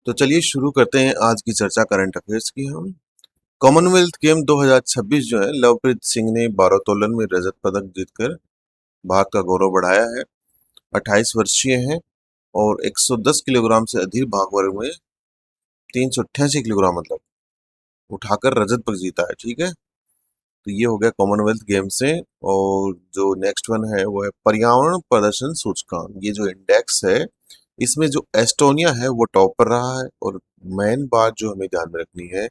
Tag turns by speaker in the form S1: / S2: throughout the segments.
S1: तो चलिए शुरू करते हैं आज की चर्चा करंट अफेयर्स की। हम कॉमनवेल्थ गेम 2026 जो है, लवप्रीत सिंह ने भारोत्तोलन में रजत पदक जीतकर भारत का गौरव बढ़ाया है। 28 वर्षीय हैं और 110 किलोग्राम से अधिक भाग वर्ग में 388 किलोग्राम मतलब उठाकर रजत पदक जीता है। ठीक है, तो ये हो गया कॉमनवेल्थ गेम से। और जो नेक्स्ट वन है वो है पर्यावरण प्रदर्शन सूचकांक। ये जो इंडेक्स है, इसमें जो एस्टोनिया है वो टॉप पर रहा है। और मेन बात जो हमें ध्यान में रखनी है,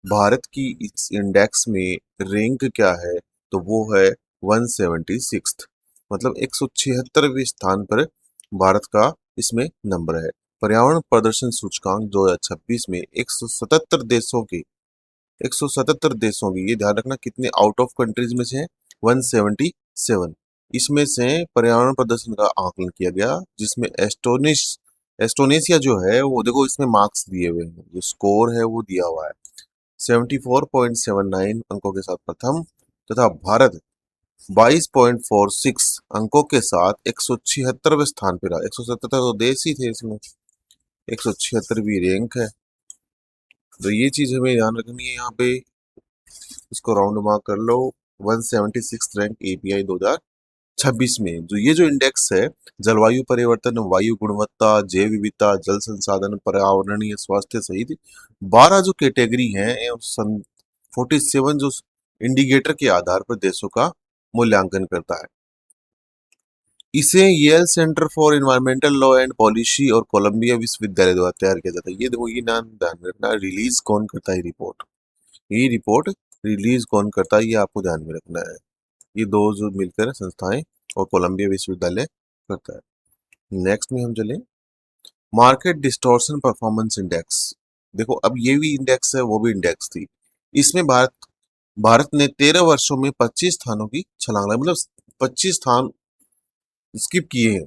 S1: भारत की इस इंडेक्स में रैंक क्या है, तो वो है 176, मतलब 176वें स्थान पर भारत का इसमें नंबर है। पर्यावरण प्रदर्शन सूचकांक 2026 में 177 देशों की, ये ध्यान रखना कितने आउट ऑफ कंट्रीज में से है, 177। इसमें से पर्यावरण प्रदर्शन का आकलन किया गया, जिसमें एस्टोनेशिया जो है वो देखो इसमें मार्क्स दिए हुए हैं, जो स्कोर है वो दिया हुआ है 74.79 अंकों के साथ प्रथम, तथा भारत 22.46 अंकों के साथ 176वें स्थान पर रहा। 177 तो देश ही थे, इसमें 176वीं रैंक है। तो ये चीज हमें ध्यान रखनी है यहाँ पे, इसको राउंड मार्क कर लो। 176 रैंक एपीआई 2026 में। जो ये जो इंडेक्स है, जलवायु परिवर्तन, वायु गुणवत्ता, जैव विविधता, जल संसाधन, पर्यावरणीय स्वास्थ्य सहित 12 जो कैटेगरी हैं, 47 जो इंडिकेटर के आधार पर देशों का मूल्यांकन करता है। इसे Yale centre for environmental law and policy और कोलंबिया विश्वविद्यालय द्वारा तैयार किया जाता है। ये देखो, ये नाम ध्यान रखना, रिलीज कौन करता है रिपोर्ट, ये रिपोर्ट रिलीज कौन करता है, ये आपको ध्यान में रखना है। ये दो जो मिलकर संस्थाएं और कोलंबिया विश्वविद्यालय करता है। नेक्स्ट में हम चले, मार्केट डिस्टॉर्शन परफॉर्मेंस इंडेक्स। देखो, अब ये भी इंडेक्स है, वो भी इंडेक्स थी। इसमें भारत ने 13 वर्षों में 25 स्थानों की छलांग लगाई, मतलब 25 स्थान स्किप किए हैं।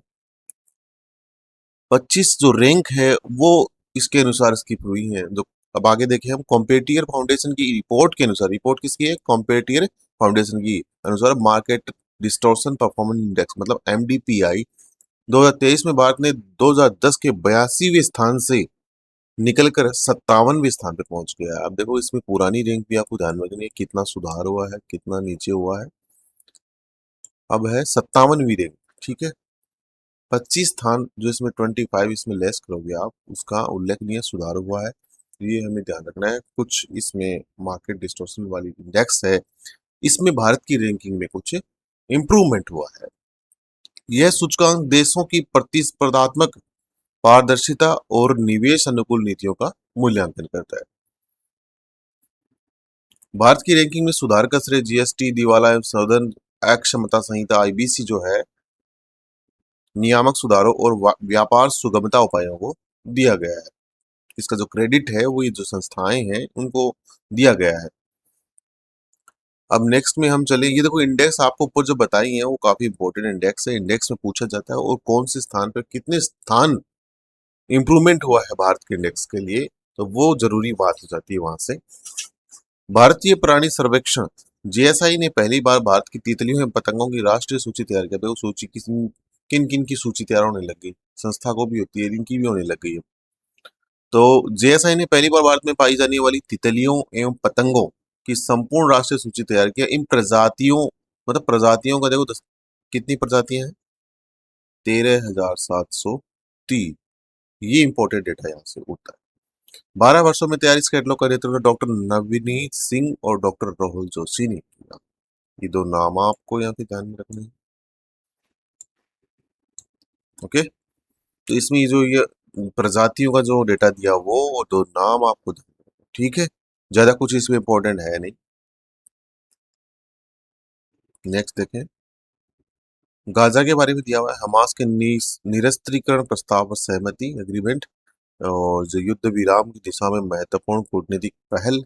S1: 25 जो रैंक है वो इसके अनुसार स्किप हुई है। जो अब आगे देखें हम, कॉम्पेटियर फाउंडेशन की रिपोर्ट के अनुसार, रिपोर्ट किसकी है, कॉम्पेटियर फाउंडेशन की अनुसार, मार्केट डिस्टॉर्शन परफॉर्मेंस इंडेक्स मतलब एमडीपीआई 2023 में भारत ने 2010 के 82वें स्थान से निकलकर 57वें स्थान पर पहुंच गया है। अब देखो, इसमें पुरानी रैंक भी आपको ध्यान में रखनी है, कितना सुधार हुआ है, कितना नीचे हुआ है। अब है 57वीं रैंक। ठीक है, 25 स्थान जो इसमें 25 इसमें लेस करोगे आप, उसका उल्लेखनीय सुधार हुआ है। ये हमें ध्यान रखना है। कुछ इसमें मार्केट डिस्टॉर्शन वाली इंडेक्स है, इसमें भारत की रैंकिंग में कुछ इंप्रूवमेंट हुआ है। यह सूचकांक देशों की प्रतिस्पर्धात्मक पारदर्शिता और निवेश अनुकूल नीतियों का मूल्यांकन करता है। भारत की रैंकिंग में सुधार का श्रेय जीएसटी, दिवाला एवं संशोधन अक्षमता संहिता आईबीसी जो है, नियामक सुधारों और व्यापार सुगमता उपायों को दिया गया है। इसका जो क्रेडिट है वो ये जो संस्थाएं हैं उनको दिया गया है। अब नेक्स्ट में हम चले, ये देखो इंडेक्स आपको ऊपर जो बताई है वो काफी इंपॉर्टेंट इंडेक्स है। इंडेक्स में पूछा जाता है और कौन से स्थान पर कितने स्थान इंप्रूवमेंट हुआ है भारत के इंडेक्स के लिए, तो वो जरूरी बात हो जाती है वहां से। भारतीय प्राणी सर्वेक्षण जीएसआई ने पहली बार भारत की तितलियों एवं पतंगों की राष्ट्रीय सूची तैयार किया। देखो सूची किन किन की सूची तैयार होने लग गई, संस्था को भी होती है, इनकी भी होने लग गई है। तो जेएसआई ने पहली बार भारत में पाई जाने वाली तितलियों एवं पतंगों की संपूर्ण राष्ट्रीय सूची तैयार किया। इन प्रजातियों, मतलब प्रजातियों का देखो कितनी प्रजातियां हैं, 13,703। ये इंपॉर्टेंट डेटा यहाँ से उठता है। 12 वर्षों में तैयार इस कैटलॉग का नेतृत्व डॉक्टर नवनीत सिंह और डॉक्टर राहुल जोशी ने किया। ये दो नाम आपको यहाँ पे ध्यान में रखने हैं। ओके, तो इसमें जो ये प्रजातियों का जो डेटा दिया वो और दो नाम आपको ध्यान में रखने हैं। ठीक है, ज्यादा कुछ इसमें इंपॉर्टेंट है नहीं। नेक्स्ट देखें, गाजा के बारे में दिया हुआ है, हमास के निरस्त्रीकरण प्रस्ताव पर सहमति एग्रीमेंट, और जो युद्ध विराम की दिशा में महत्वपूर्ण कूटनीतिक पहल।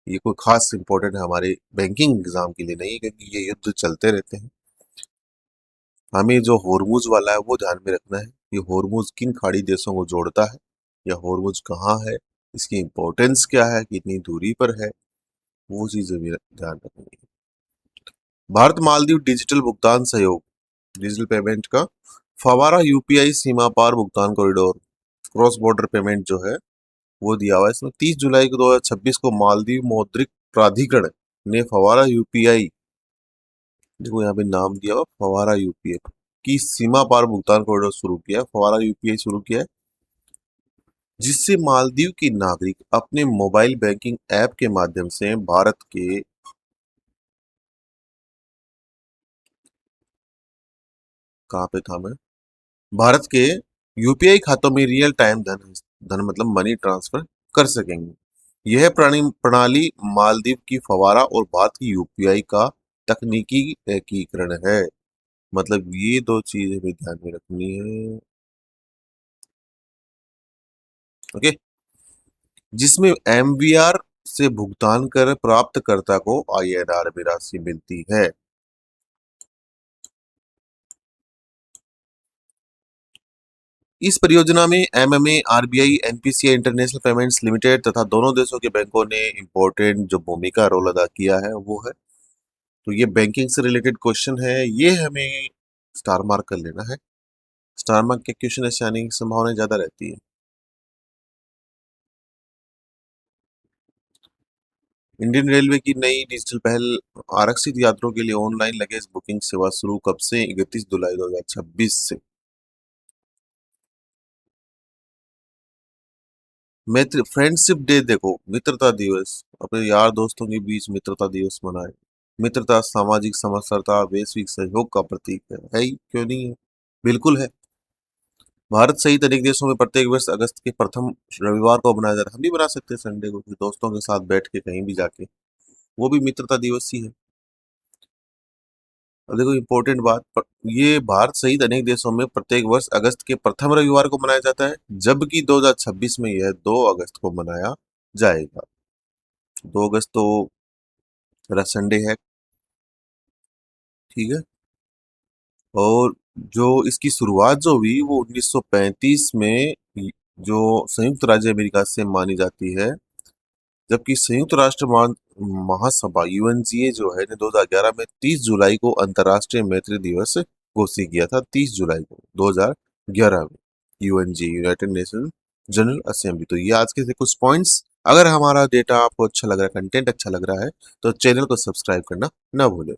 S1: ये कोई खास इंपॉर्टेंट है हमारे बैंकिंग एग्जाम के लिए नहीं, क्योंकि ये युद्ध चलते रहते हैं। हमें जो होर्मुज वाला है वो ध्यान में रखना है। ये होर्मुज किन खाड़ी देशों को जोड़ता है, या होर्मुज कहाँ है, इसकी इंपॉर्टेंस क्या है, कितनी दूरी पर है, वो चीजें भी ध्यान रखनी है। भारत मालदीव डिजिटल भुगतान सहयोग, डिजिटल पेमेंट का फवारा यूपीआई सीमा पार भुगतान कॉरिडोर, क्रॉस बॉर्डर पेमेंट जो है वो दिया हुआ है इसमें। 30 जुलाई को 2026 को मालदीव मौद्रिक प्राधिकरण ने फवारा यूपीआई, देखो यहाँ पे नाम दिया हुआ फवारा यूपीआई की सीमा पार भुगतान कॉरिडोर शुरू किया। फवारा यूपीआई शुरू किया है, जिससे मालदीव के नागरिक अपने मोबाइल बैंकिंग ऐप के माध्यम से भारत के, कहाँ पे था मैं, भारत के यूपीआई खातों में रियल टाइम धन धन मतलब मनी ट्रांसफर कर सकेंगे। यह प्रणाली मालदीव की फवारा और भारत की यूपीआई का तकनीकी एकीकरण है। मतलब ये दो चीजें हमें ध्यान में रखनी है। ओके, जिसमें एमवीआर से भुगतान कर प्राप्तकर्ता को आईएनआर में राशि मिलती है। इस परियोजना में MMA, RBI, NPCI international payments limited तथा दोनों देशों के बैंकों ने इंपॉर्टेंट जो भूमिका रोल अदा किया है वो है। तो ये बैंकिंग से रिलेटेड क्वेश्चन है, ये हमें स्टार मार्क कर लेना है। स्टार मार्क के क्वेश्चन ऐसे आने की संभावना ज्यादा रहती है। इंडियन रेलवे की नई डिजिटल पहल, आरक्षित यात्रियों के लिए ऑनलाइन लगेज बुकिंग सेवा शुरू कब से? 31 जुलाई 2026 से। मित्र फ्रेंडशिप डे, देखो मित्रता दिवस, अपने यार दोस्तों के बीच मित्रता दिवस मनाए। मित्रता सामाजिक समरसता, वैश्विक सहयोग का प्रतीक है ही, क्यों नहीं है, बिल्कुल है। भारत सहित अनेक देशों में प्रत्येक वर्ष अगस्त के प्रथम रविवार को मनाया जाता है। हम भी बना सकते हैं संडे को, फिर दोस्तों के साथ बैठ के कहीं भी जाके, वो भी मित्रता दिवस ही है। अब देखो इंपॉर्टेंट बात, ये भारत सहित अनेक देशों में प्रत्येक वर्ष अगस्त के प्रथम रविवार को मनाया जाता है, जबकि 2026 में यह 2 अगस्त को मनाया जाएगा। 2 अगस्त तो संडे है, ठीक है। और जो इसकी शुरुआत जो हुई वो 1935 में जो संयुक्त राज्य अमेरिका से मानी जाती है, जबकि संयुक्त राष्ट्र महासभा यूएनजीए जो है ने 2011 में 30 जुलाई को अंतर्राष्ट्रीय मैत्री दिवस घोषित किया था। 30 जुलाई को 2011 में यूएनजी, यूनाइटेड नेशन जनरल असेंबली। तो ये आज के थे कुछ पॉइंट्स। अगर हमारा डेटा आपको अच्छा लग रहा है, कंटेंट अच्छा लग रहा है, तो चैनल को सब्सक्राइब करना ना भूलें।